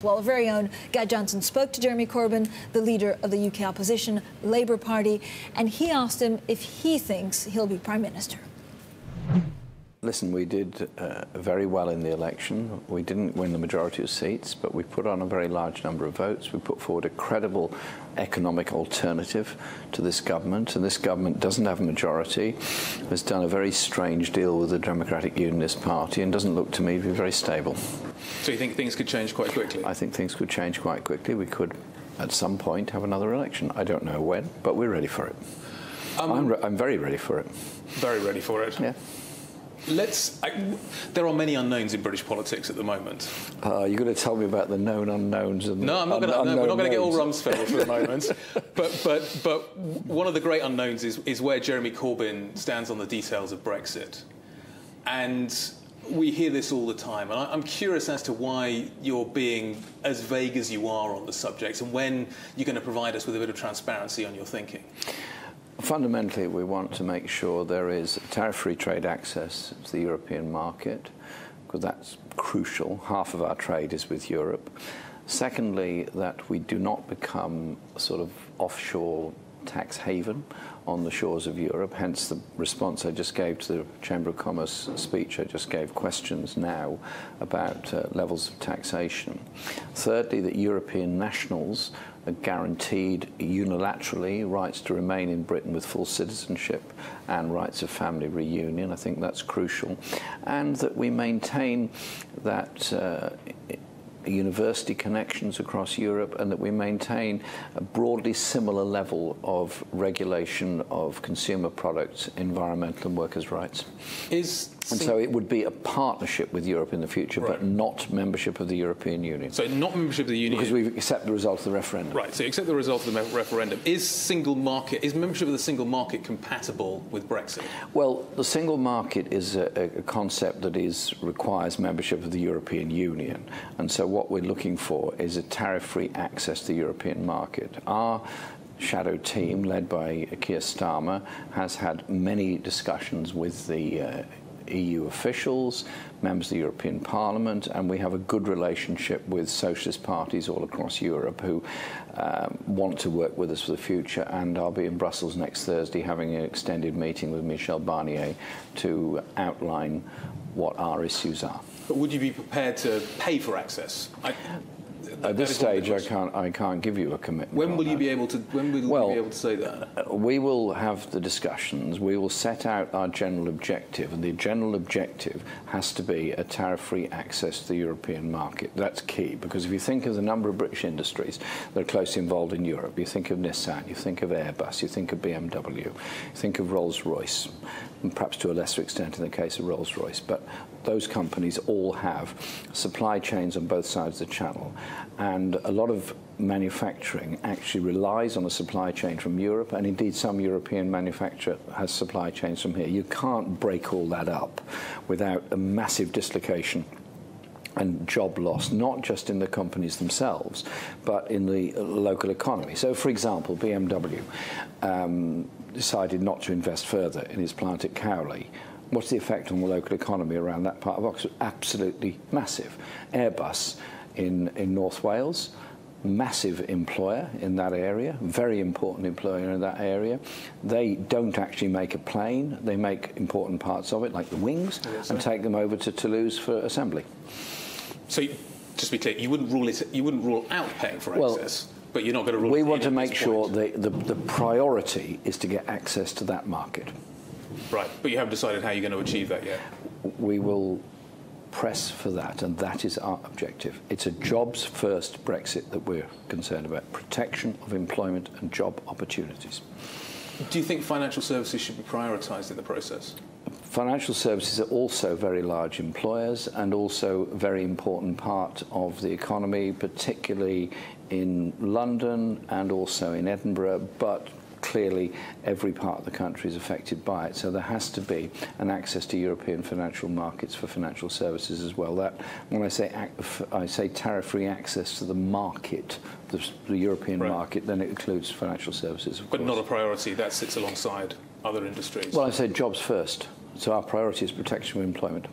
Well, our very own Guy Johnson spoke to Jeremy Corbyn, the leader of the UK opposition Labour Party, and he asked him if he thinks he'll be Prime Minister. Listen, we did very well in the election. We didn't win the majority of seats, but we put on a very large number of votes. We put forward a credible economic alternative to this government, and this government doesn't have a majority, has done a very strange deal with the Democratic Unionist Party, and doesn't look to me to be very stable. So you think things could change quite quickly? I think things could change quite quickly. We could, at some point, have another election. I don't know when, but we're ready for it. I'm very ready for it. Very ready for it? Yeah. There are many unknowns in British politics at the moment. You're going to tell me about the known unknowns? And no, I'm not going to. No, we're not going to get all Rumsfeld for the moment. But one of the great unknowns is where Jeremy Corbyn stands on the details of Brexit, and we hear this all the time. And I'm curious as to why you're being as vague as you are on the subject, and when you're going to provide us with a bit of transparency on your thinking. Fundamentally, we want to make sure there is tariff-free trade access to the European market, because that's crucial. Half of our trade is with Europe. Secondly, that we do not become a sort of offshore tax haven on the shores of Europe, hence the response I just gave to the Chamber of Commerce speech I just gave, questions now about levels of taxation. Thirdly, that European nationals are guaranteed unilaterally rights to remain in Britain with full citizenship and rights of family reunion. I think that's crucial. And that we maintain that university connections across Europe, and that we maintain a broadly similar level of regulation of consumer products, environmental and workers' rights. And so it would be a partnership with Europe in the future, right, but not membership of the European Union. So not membership of the Union? Because we accept the result of the referendum. Right, so you accept the result of the referendum. Is membership of the single market compatible with Brexit? Well, the single market is a concept that requires membership of the European Union. And so what we're looking for is a tariff-free access to the European market. Our shadow team, led by Keir Starmer, has had many discussions with the EU officials, members of the European Parliament, and we have a good relationship with socialist parties all across Europe who want to work with us for the future. And I'll be in Brussels next Thursday having an extended meeting with Michel Barnier to outline what our issues are. But would you be prepared to pay for access? At this stage, I can't give you a commitment. When will you be able to? When will you be able to say that? We will have the discussions. We will set out our general objective, and the general objective has to be a tariff-free access to the European market. That's key, because if you think of the number of British industries that are closely involved in Europe, you think of Nissan, you think of Airbus, you think of BMW, you think of Rolls-Royce, and perhaps to a lesser extent in the case of Rolls-Royce, but those companies all have supply chains on both sides of the channel, and a lot of manufacturing actually relies on a supply chain from Europe, and indeed some European manufacturer has supply chains from here. You can't break all that up without a massive dislocation and job loss, not just in the companies themselves, but in the local economy. So, for example, BMW decided not to invest further in its plant at Cowley. What's the effect on the local economy around that part of Oxford? Absolutely massive. Airbus in North Wales, massive employer in that area, very important employer in that area. They don't actually make a plane. They make important parts of it, like the wings, and take them over to Toulouse for assembly. So, just to be clear, you wouldn't rule out paying for access, but you're not going to rule. We want to make sure the priority is to get access to that market. Right, but you haven't decided how you're going to achieve that yet. We will press for that, and that is our objective. It's a jobs-first Brexit that we're concerned about, protection of employment and job opportunities. Do you think financial services should be prioritised in the process? Financial services are also very large employers and also a very important part of the economy, particularly in London and also in Edinburgh, but clearly every part of the country is affected by it. So there has to be an access to European financial markets for financial services as well. That, when I say tariff-free access to the market, the European market, then it includes financial services, of course. But not a priority, that sits alongside other industries. Well, I said jobs first. So our priority is protection of employment.